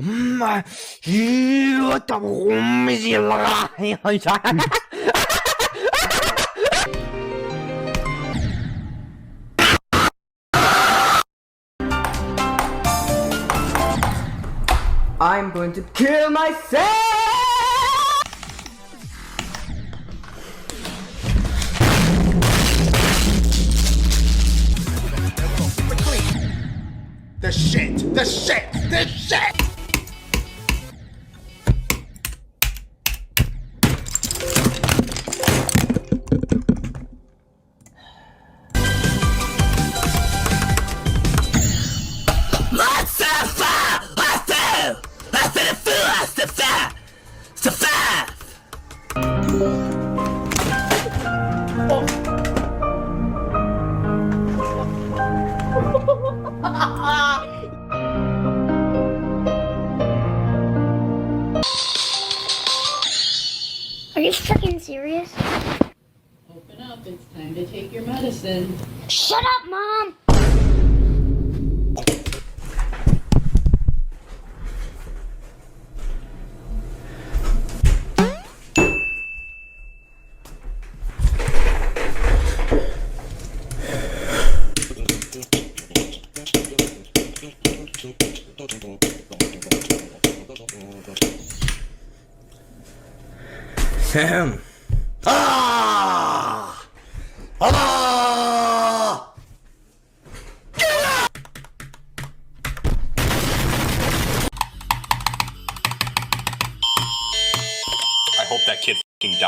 I'm going to kill myself! The shit! The shit! The shit! Are you fucking serious? Open up, it's time to take your medicine. Shut up, Mom! Sam. Ah! Ah! I hope that kid f***ing dies.